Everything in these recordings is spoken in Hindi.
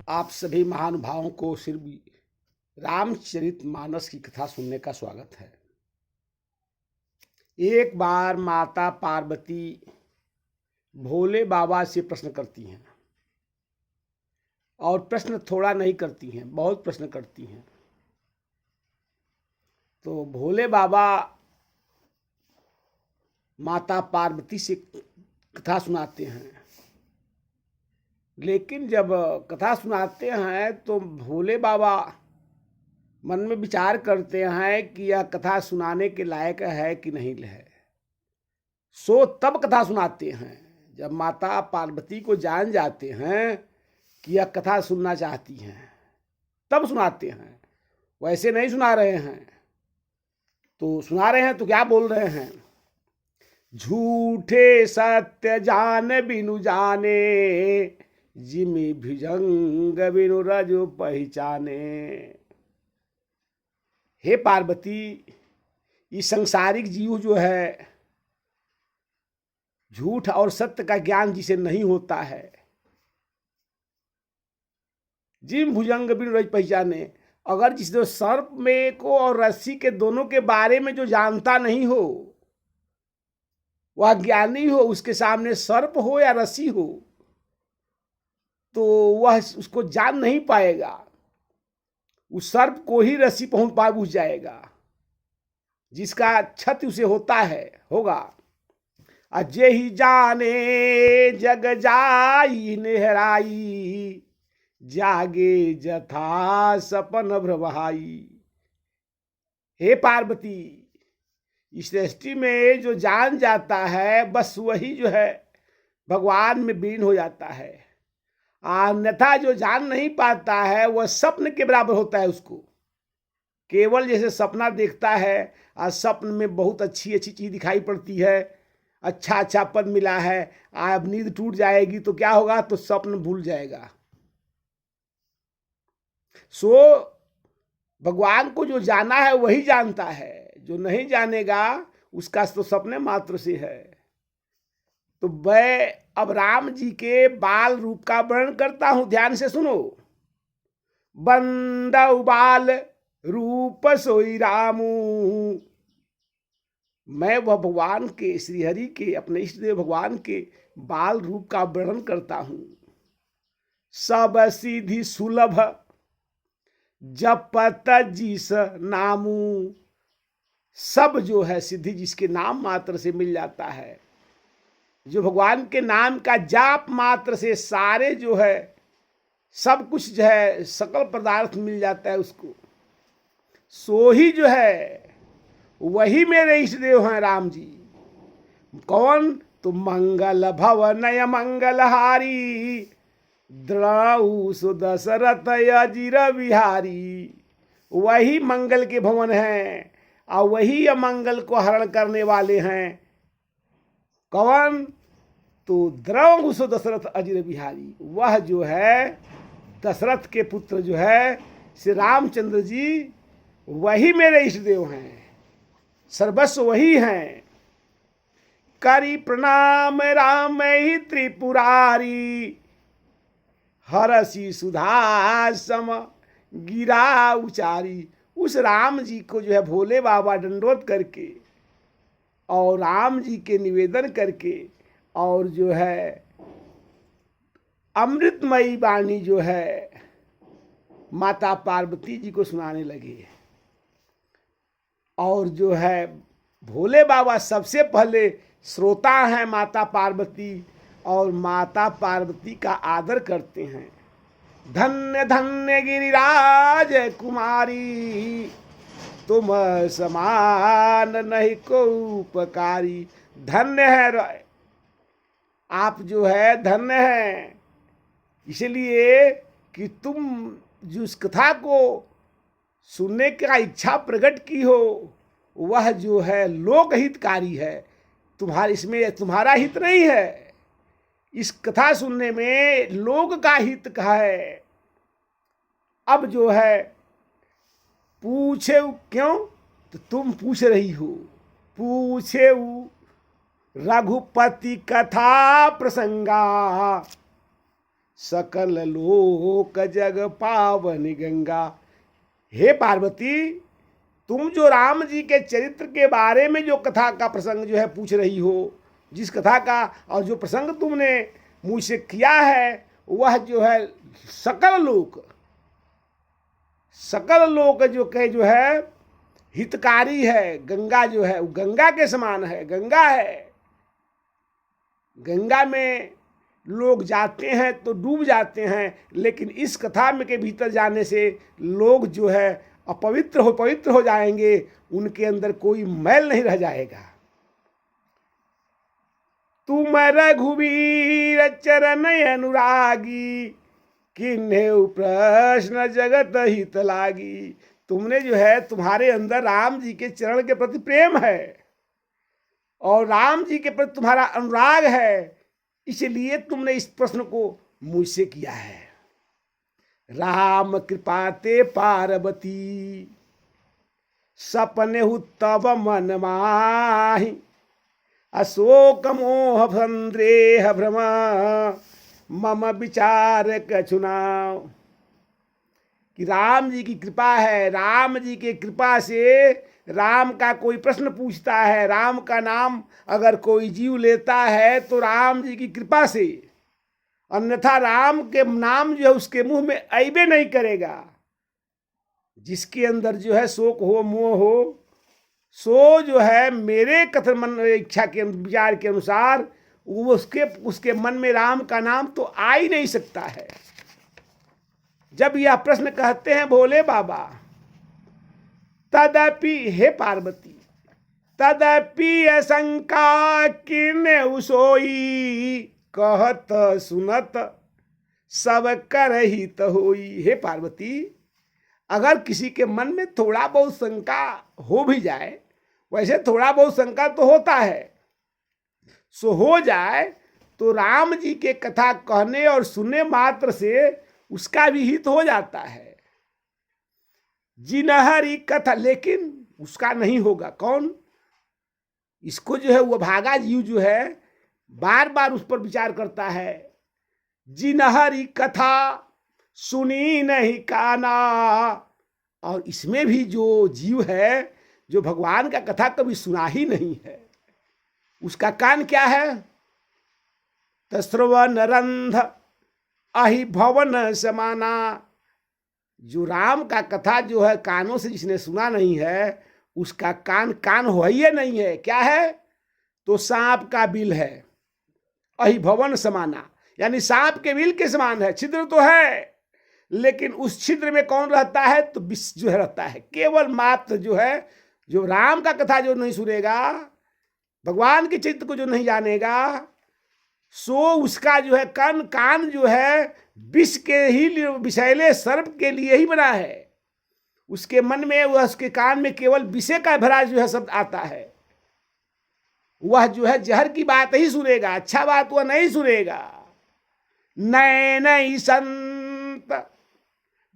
आप सभी महानुभावों को श्री रामचरितमानस की कथा सुनने का स्वागत है। एक बार माता पार्वती भोले बाबा से प्रश्न करती हैं और प्रश्न थोड़ा नहीं करती हैं, बहुत प्रश्न करती हैं। तो भोले बाबा माता पार्वती से कथा सुनाते हैं, लेकिन जब कथा सुनाते हैं तो भोले बाबा मन में विचार करते हैं कि यह कथा सुनाने के लायक है कि नहीं है। सो तब कथा सुनाते हैं जब माता पार्वती को जान जाते हैं कि यह कथा सुनना चाहती हैं, तब सुनाते हैं। वैसे नहीं सुना रहे हैं। तो सुना रहे हैं तो क्या बोल रहे हैं? झूठे सत्य जान बिनु जाने, जिमि भुजंग बिनु रजु पहचाने। हे पार्वती, ये सांसारिक जीव जो है, झूठ और सत्य का ज्ञान जिसे नहीं होता है, जिम भुजंग बिनु रज पहचाने। अगर जिसने सर्प में को और रस्सी के दोनों के बारे में जो जानता नहीं हो, वह ज्ञानी हो, उसके सामने सर्प हो या रस्सी हो तो वह उसको जान नहीं पाएगा। उस सर्प को ही रस्सी पहुंच जाएगा, जिसका क्षति उसे होता है होगा। अजय ही जाने जग जाई नेहराई, जागे जथा सपन भ्रवहाई। हे पार्वती, इस सृष्टि में जो जान जाता है बस वही जो है भगवान में विलीन हो जाता है। अन्यथा जो जान नहीं पाता है वह स्वप्न के बराबर होता है। उसको केवल जैसे सपना देखता है और स्वप्न में बहुत अच्छी अच्छी चीज दिखाई पड़ती है, अच्छा अच्छा पद मिला है, अब नींद टूट जाएगी तो क्या होगा? तो स्वप्न भूल जाएगा। सो भगवान को जो जाना है वही जानता है, जो नहीं जानेगा उसका तो सपने मात्र से है। तो मैं अब राम जी के बाल रूप का वर्णन करता हूं, ध्यान से सुनो। बंदउ बाल रूप सोई रामू, मैं वह भगवान के श्रीहरि के अपने इष्ट देव भगवान के बाल रूप का वर्णन करता हूं। सब सीधी सुलभ जपत जिस नामू, सब जो है सिद्धि जिसके नाम मात्र से मिल जाता है। जो भगवान के नाम का जाप मात्र से सारे जो है सब कुछ जो है सकल पदार्थ मिल जाता है उसको। सो ही जो है वही मेरे इष्ट देव हैं राम जी। कौन? तो मंगल भवनय मंगलहारी, द्रऊ सुदशरथ अजिर बिहारी। वही मंगल के भवन हैं और वही अमंगल को हरण करने वाले हैं। कौन? तो द्रऊ सुदशरथ अजिर बिहारी, वह जो है दशरथ के पुत्र जो है श्री रामचंद्र जी, वही मेरे इष्ट देव हैं, सर्वस्व वही हैं। करी प्रणाम राम ही त्रिपुरारी, हरसी सुधा सम गिरा उचारी। उस राम जी को जो है भोले बाबा दंडोत करके और राम जी के निवेदन करके और जो है अमृतमयी वाणी जो है माता पार्वती जी को सुनाने लगे। और जो है भोले बाबा सबसे पहले श्रोता हैं माता पार्वती, और माता पार्वती का आदर करते हैं। धन्य धन्य गिरिराज कुमारी, तुम समान नहीं को उपकारी। धन्य है आप, जो है धन्य है इसलिए कि तुम जिस कथा को सुनने का इच्छा प्रकट की हो वह जो है लोकहितकारी है। इसमें तुम्हारा हित नहीं है, इस कथा सुनने में लोक का हित का है। अब जो है पूछे क्यों? तो तुम पूछ रही हो। पूछे रघुपति कथा प्रसंगा, सकल लोक जग पावनी गंगा। हे पार्वती, तुम जो राम जी के चरित्र के बारे में जो कथा का प्रसंग जो है पूछ रही हो, जिस कथा का और जो प्रसंग तुमने मुझसे किया है, वह जो है सकल लोक जो है हितकारी है। गंगा जो है वो गंगा के समान है, गंगा है। गंगा में लोग जाते हैं तो डूब जाते हैं, लेकिन इस कथा में के भीतर जाने से लोग जो है पवित्र हो जाएंगे, उनके अंदर कोई मैल नहीं रह जाएगा। तुम रघुवीर चरण अनुरागी, किन्हें प्रश्न जगत हित लागी। तुमने जो है, तुम्हारे अंदर राम जी के चरण के प्रति प्रेम है और राम जी के प्रति तुम्हारा अनुराग है, इसलिए तुमने इस प्रश्न को मुझसे किया है। राम कृपा ते पार्वती, सपने तब मन माही। अशोक मोह संदेह भ्रम, मम विचार कछुनाव। कि राम जी की कृपा है, राम जी के कृपा से राम का कोई प्रश्न पूछता है, राम का नाम अगर कोई जीव लेता है तो राम जी की कृपा से, अन्यथा राम के नाम जो है उसके मुंह में अइबे नहीं करेगा। जिसके अंदर जो है शोक हो, मोह हो, सो जो है मेरे कथन मन इच्छा के विचार के अनुसार वो उसके मन में राम का नाम तो आ ही नहीं सकता है। जब यह प्रश्न कहते हैं भोले बाबा, तदपि हे पार्वती, तदपि शंका किन्हें सोई, कहत सुनत सब करहित होई। हे पार्वती, अगर किसी के मन में थोड़ा बहुत शंका हो भी जाए, वैसे थोड़ा बहुत शंका तो होता है, सो हो जाए तो राम जी के कथा कहने और सुनने मात्र से उसका भी हित हो जाता है। जिनहरी कथा, लेकिन उसका नहीं होगा। कौन? इसको जो है वो भागा जीव जो है बार बार उस पर विचार करता है। जिनहरी कथा सुनी नहीं काना। और इसमें भी जो जीव है, जो भगवान का कथा कभी सुना ही नहीं है, उसका कान क्या है? तस्रवन रंध अहि भवन समाना। जो राम का कथा जो है कानों से जिसने सुना नहीं है, उसका कान हो ही नहीं है। क्या है? तो सांप का बिल है। अहि भवन समाना, यानी सांप के बिल के समान है। छिद्र तो है, लेकिन उस छिद्र में कौन रहता है? तो विष जो है रहता है। केवल मात्र जो है, जो राम का कथा जो नहीं सुनेगा, भगवान के चित्त को जो नहीं जानेगा, सो उसका जो है कान जो है विष के ही विषैले सर्प के लिए ही बना है। उसके मन में, वह उसके कान में केवल विषय का भरा जो है शब्द आता है। वह जो है जहर की बात ही सुनेगा, अच्छा बात वह नहीं सुनेगा। नए नई संत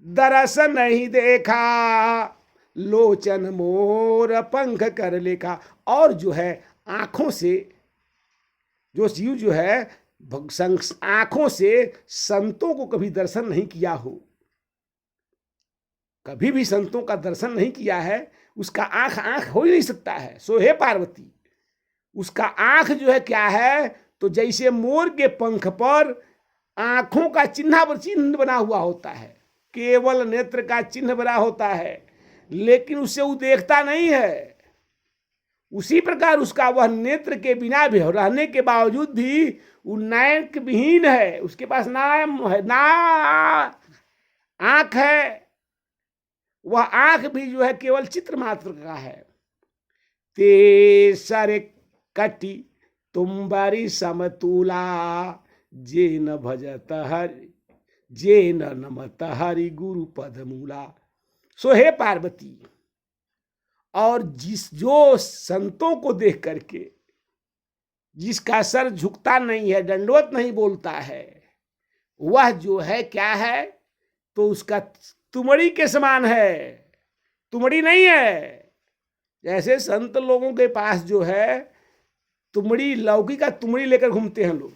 दरस नहीं देखा, लोचन मोर पंख कर लेखा। और जो है आंखों से, जो जीव जो है आंखों से संतों को कभी दर्शन नहीं किया हो, कभी भी संतों का दर्शन नहीं किया है, उसका आंख हो ही नहीं सकता है। सो हे पार्वती, उसका आंख जो है क्या है? तो जैसे मोर के पंख पर आंखों का चिन्ह बना हुआ होता है, केवल नेत्र का चिन्ह बना होता है, लेकिन उससे वो देखता नहीं है। उसी प्रकार उसका वह नेत्र के बिना भी रहने के बावजूद भी वो नयन विहीन है। उसके पास ना आंख है, वह आंख भी जो है केवल चित्र मात्र का है। ते सरे कटी तुम्बारी समतुला, जे न भजत हरि, जे न नमत हरि गुरु पदमूला। सो हे पार्वती, और जो संतों को देख करके जिसका सर झुकता नहीं है, दंडवत नहीं बोलता है, वह जो है क्या है? तो उसका तुमड़ी के समान है। तुमड़ी नहीं है। जैसे संत लोगों के पास जो है तुमड़ी, लौकी का तुमड़ी लेकर घूमते हैं लोग,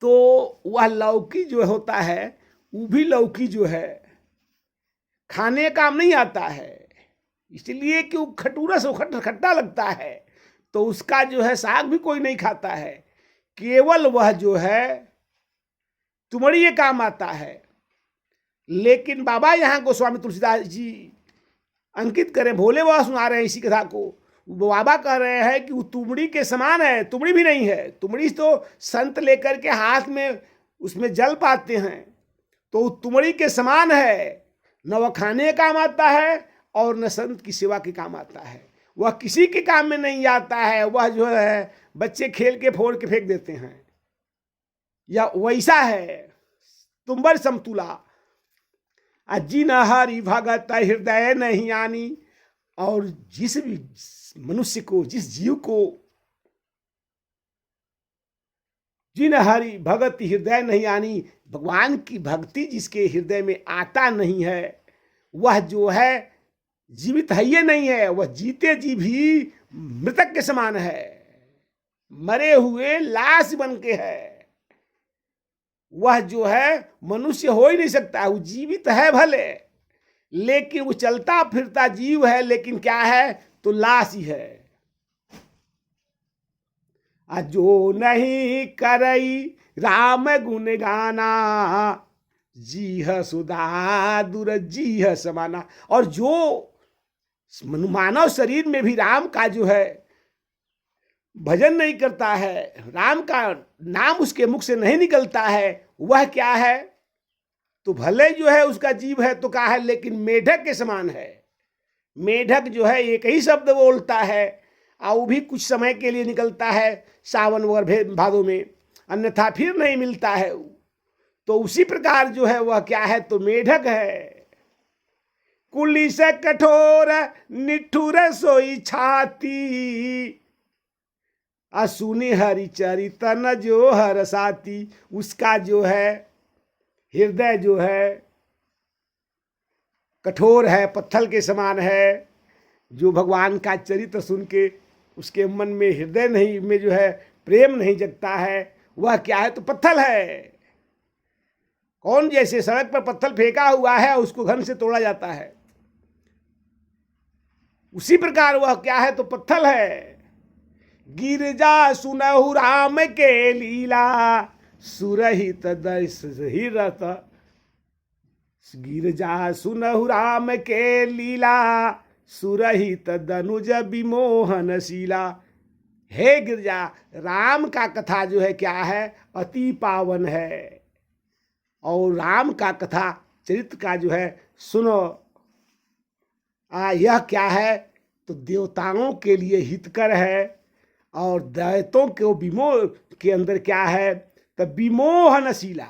तो वह लौकी जो होता है, वो भी लौकी जो है खाने काम नहीं आता है, इसलिए कि वो खटूरा से खट्टा लगता है, तो उसका जो है साग भी कोई नहीं खाता है। केवल वह जो है तुमड़ी ये काम आता है। लेकिन बाबा यहाँ गोस्वामी तुलसीदास जी अंकित करें, भोले बाबा सुना रहे हैं इसी कथा को। बाबा कह रहे हैं कि वो तुमड़ी के समान है, तुमड़ी भी नहीं है। तुमड़ी तो संत लेकर के हाथ में उसमें जल पाते हैं, तो वो तुमड़ी के समान है। न वह खाने काम आता है और न संत की सेवा के काम आता है। वह किसी के काम में नहीं आता है। वह जो है बच्चे खेल के फोड़ के फेंक देते हैं, या वैसा है तुम्बर समतुला। अजी न हरि भगत हृदय नहीं आनी। और जिस भी मनुष्य को, जिस जीव को जिन हरि भगत हृदय नहीं आनी, भगवान की भक्ति जिसके हृदय में आता नहीं है, वह जो है जीवित है ये नहीं है, वह जीते जी भी मृतक के समान है, मरे हुए लाश बन के है। वह जो है मनुष्य हो ही नहीं सकता। वो जीवित है भले, लेकिन वो चलता फिरता जीव है, लेकिन क्या है तो लाश ही है। जो नहीं करई राम गुण गाना, जीह सुधा दुर जीह समाना। और जो मानव शरीर में भी राम का जो है भजन नहीं करता है, राम का नाम उसके मुख से नहीं निकलता है, वह क्या है तो भले जो है उसका जीव है तो क्या है, लेकिन मेढक के समान है। मेढक जो है एक ही शब्द बोलता है, और वो भी कुछ समय के लिए निकलता है सावन वगैरह भादों में, अन्यथा फिर नहीं मिलता है। तो उसी प्रकार जो है वह क्या है तो मेढक है। कुली से कठोर निठुर सोई छाती, असुनि हरि चरितन जो हर साथी। उसका जो है हृदय जो है कठोर है, पत्थर के समान है। जो भगवान का चरित्र सुन के उसके मन में हृदय नहीं में जो है प्रेम नहीं जगता है, वह क्या है तो पत्थर है। कौन जैसे सड़क पर पत्थर फेंका हुआ है उसको घन से तोड़ा जाता है, उसी प्रकार वह क्या है तो पत्थर है। गिरजा सुनहु राम के लीला, सुरहित दशरथ। गिरजा सुनहु राम के लीला, सुरहित दनुज विमोहन शीला। हे गिरजा, राम का कथा जो है क्या है अति पावन है, और राम का कथा चरित्र का जो है सुनो। यह क्या है तो देवताओं के लिए हितकर है, और दैतों के विमोह के अंदर क्या है तो विमोहनशीला।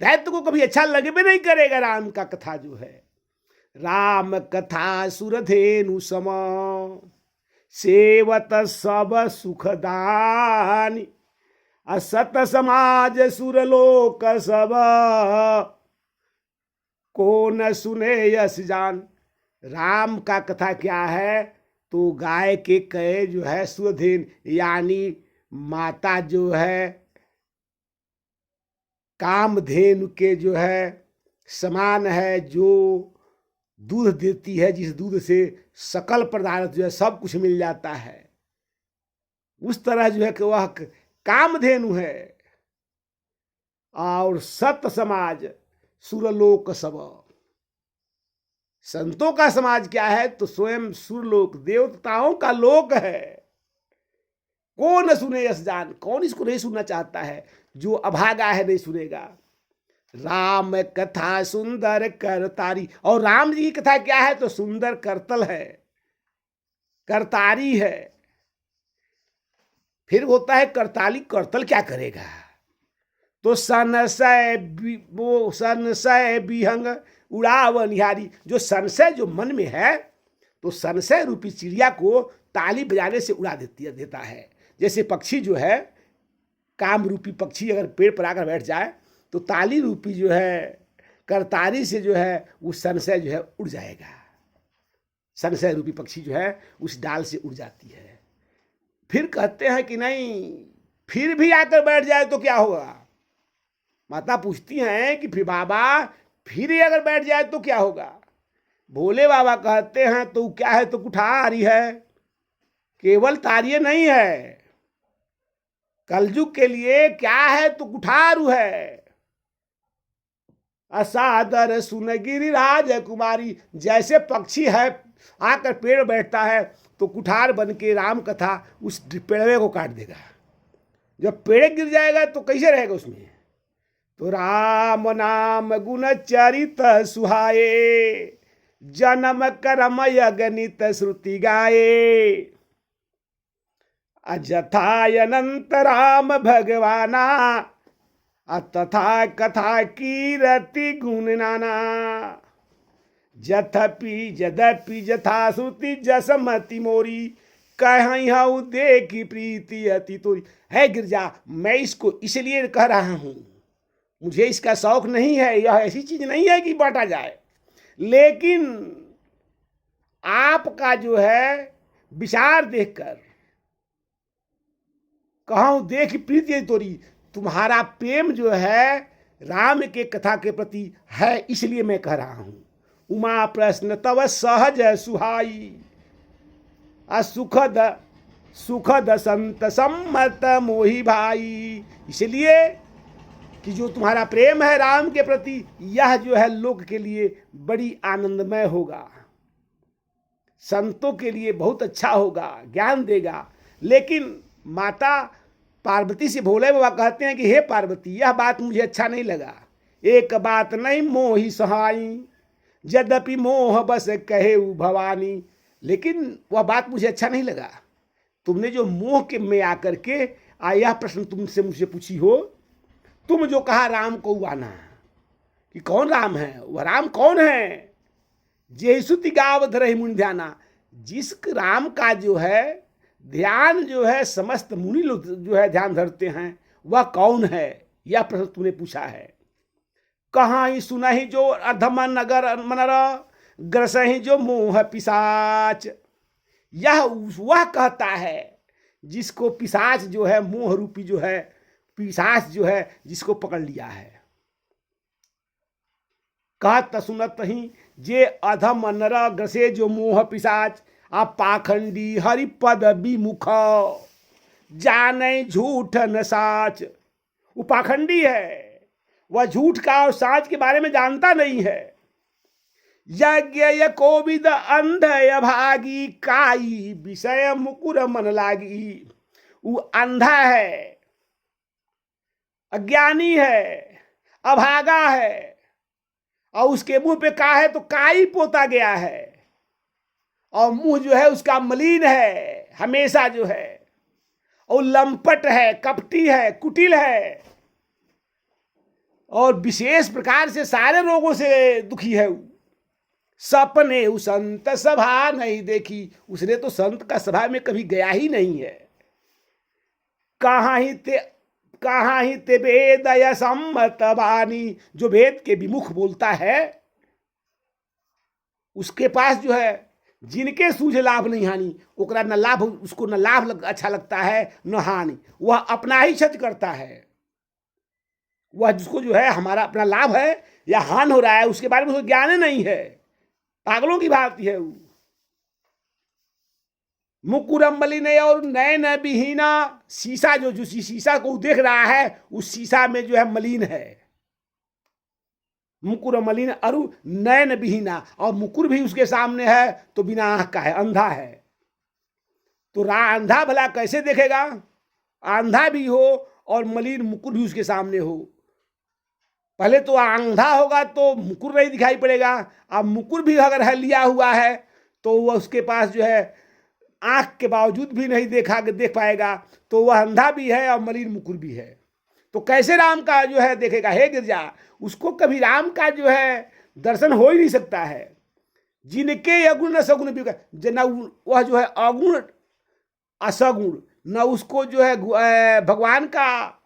दैत्य को कभी अच्छा लगे भी नहीं करेगा राम का कथा जो है। राम कथा सुरधेनु सम, सेवत सब सुखदानी। असत समाज सुरलोक सब, को न सुने यस जान। राम का कथा क्या है तो गाय के कहे जो है सुरधेन, यानी माता जो है कामधेनु के जो है समान है, जो दूध देती है, जिस दूध से सकल पदार्थ जो है सब कुछ मिल जाता है। उस तरह जो है कि वह कामधेनु है। और सत समाज सुरलोक सब, संतों का समाज क्या है तो स्वयं सुरलोक देवताओं का लोक है। कौन सुने यस जान, कौन इसको नहीं सुनना चाहता है, जो अभागा है नहीं सुनेगा। राम कथा सुंदर करतारी, और राम जी की कथा क्या है तो सुंदर करतल है, करतारी है। फिर होता है करताली, करतल क्या करेगा तो संशय विहंग उड़ाव निहारी। जो संशय जो मन में है तो संशय रूपी चिड़िया को ताली बजाने से उड़ा देता है। जैसे पक्षी जो है, काम रूपी पक्षी अगर पेड़ पर आकर बैठ जाए तो ताली रूपी जो है करतारी से जो है वो संशय जो है उड़ जाएगा। संशय रूपी पक्षी जो है उस डाल से उड़ जाती है। फिर कहते हैं कि नहीं, फिर भी आकर बैठ जाए तो क्या होगा? माता पूछती हैं कि फिर बाबा फिर ही अगर बैठ जाए तो क्या होगा? भोले बाबा कहते हैं तो क्या है, तो कुठारी है, केवल तारिये नहीं है। कलयुग के लिए क्या है, तो कुठारू है। असादर सुन गिरिराज कुमारी, जैसे पक्षी है आकर पेड़ बैठता है तो कुठार बन के राम कथा उस पेड़वे को काट देगा। जब पेड़ गिर जाएगा तो कैसे रहेगा उसमें? तो राम नाम गुण चरित सुहाए, जन्म कर्म यगनित श्रुति गाए। अजथा अनंत राम भगवाना, तथा कथा कीरति गुण नाना। जथपि जदपि जथा श्रुति जसमति मोरी, कहूँ देखी प्रीति अति तोरी। है गिरजा, मैं इसको इसलिए कह रहा हूं, मुझे इसका शौक नहीं है, यह ऐसी चीज नहीं है कि बांटा जाए, लेकिन आपका जो है विचार देखकर कहूँ देख प्रीति तोरी, तुम्हारा प्रेम जो है राम के कथा के प्रति है, इसलिए मैं कह रहा हूं। उमा प्रश्न तव सहज सुहाई, असुखद सुखद संत सम्मत मोहि भाई। इसलिए कि जो तुम्हारा प्रेम है राम के प्रति, यह जो है लोक के लिए बड़ी आनंदमय होगा, संतों के लिए बहुत अच्छा होगा, ज्ञान देगा। लेकिन माता पार्वती से भोले बाबा कहते हैं कि हे पार्वती, यह बात मुझे अच्छा नहीं लगा। एक बात नहीं मोहि सहाई, यद्यपि मोह बस कहे भवानी। लेकिन वह बात मुझे अच्छा नहीं लगा, तुमने जो मोह के में आकर के यह प्रश्न तुमसे मुझसे पूछी हो। तुम जो कहा राम को आना, कि कौन राम है, वह राम कौन है? जेसुति गाव धरहि मुनि ध्याना, जिस राम का जो है ध्यान जो है समस्त मुनि लोग जो है ध्यान धरते हैं, वह कौन है? यह प्रश्न तुमने पूछा है। कहाँ ही सुना ही जो अधम नगर मनर, ग्रसहि जो मोह पिशाच। यह वह कहता है जिसको पिशाच जो है, मोह रूपी जो है पिशाच जो है, जिसको पकड़ लिया है। कहत सुनत ही जे अधम नर, ग्रसे जो मोह पिशाच। आप पाखंडी हरिपद विमुख, जाने झूठ न साच। वो पाखंडी है, वह झूठ का और साच के बारे में जानता नहीं है। यज्ञ कोविद अंध भागी, काई विषय मुकुर मन लागी। वो अंधा है, अज्ञानी है, अभागा है, और उसके मुंह पे का है, तो काई पोता गया है, और मुंह जो है उसका मलिन है हमेशा जो है, और लंपट है, कपटी है, कुटिल है, और विशेष प्रकार से सारे रोगों से दुखी है। सपने उस संत सभा नहीं देखी, उसने तो संत का सभा में कभी गया ही नहीं है। कहाँ ही ते वेद सम्मत वाणी, जो वेद के विमुख बोलता है उसके पास जो है जिनके सूझे लाभ नहीं हानि, ओकरा न लाभ, उसको न लाभ अच्छा लगता है न हानि, वह अपना ही क्षति करता है। वह जिसको जो है हमारा अपना लाभ है या हानि हो रहा है, उसके बारे में उसको ज्ञान नहीं है, पागलों की भांति है। मुकुरम मलिन और नयन विहीना, शीशा जो शीशा को देख रहा है, उस शीशा में जो है मलिन है। मुकुर मलिन अरु नयन विहीना, और मुकुर भी उसके सामने है तो बिना आंख का है, अंधा है। तो अंधा भला कैसे देखेगा? अंधा भी हो और मलिन मुकुर भी उसके सामने हो। पहले तो अंधा होगा तो मुकुर नहीं दिखाई पड़ेगा, अब मुकुर भी अगर है लिया हुआ है तो वह उसके पास जो है आंख के बावजूद भी नहीं देख पाएगा, तो वह अंधा भी है और मलिन मुकुर भी है। तो कैसे राम का जो है देखेगा? हे गिरजा, उसको कभी राम का जो है दर्शन हो ही नहीं सकता है। जिनके अगुण न सगुण भी, न वह जो है अगुण असगुण, न उसको जो है भगवान का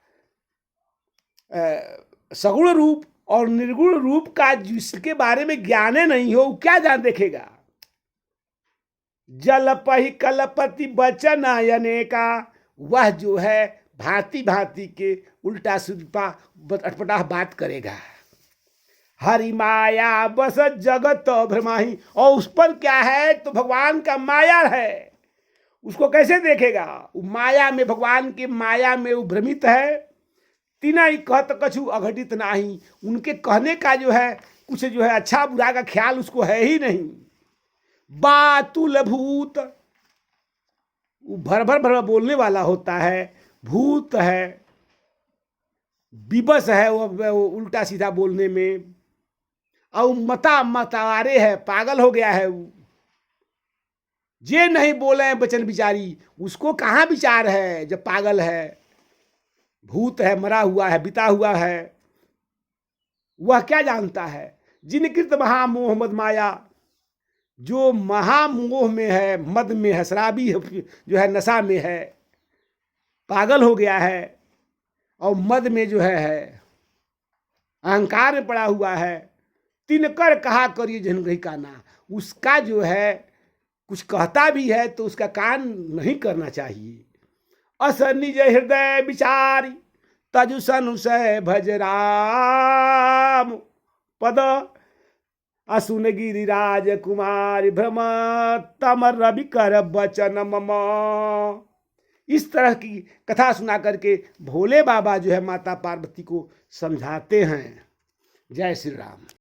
सगुण रूप और निर्गुण रूप का जिसके बारे में ज्ञान नहीं हो, क्या जान देखेगा? जल पही कलपति बचन अनेका, वह जो है भांति भांति के उल्टा सुल्टा अटपटा बात करेगा। हरि माया बस जगत भ्रमाही, और उस पर क्या है तो भगवान का माया है, उसको कैसे देखेगा? माया में, भगवान की माया में वो भ्रमित है। तीना ही कहत कछु अघटित नाही, उनके कहने का जो है कुछ जो है अच्छा बुरा का ख्याल उसको है ही नहीं। बातुल भूत, वो भर भर भर बोलने वाला होता है, भूत है, विवश है वो उल्टा सीधा बोलने में, और मतारे है, पागल हो गया है वो। जे नहीं बोले बचन बिचारी, उसको कहाँ विचार है जब पागल है, भूत है, मरा हुआ है, बिता हुआ है। वह क्या जानता है? जिनकृत महामोह मद माया, जो महामोह में है, मद में है, शराबी जो है, नशा में है, पागल हो गया है, और मद में जो है अहंकार में पड़ा हुआ है। तिनकर कहा करिए जनग्रही का ना, उसका जो है कुछ कहता भी है तो उसका कान नहीं करना चाहिए। अस निज हृदय विचारी, तजु सनुसय भज राम पद, असुन गिरिराज कुमार भ्रम तम रवि कर बचन मम। इस तरह की कथा सुना करके भोले बाबा जो है माता पार्वती को समझाते हैं। जय श्री राम।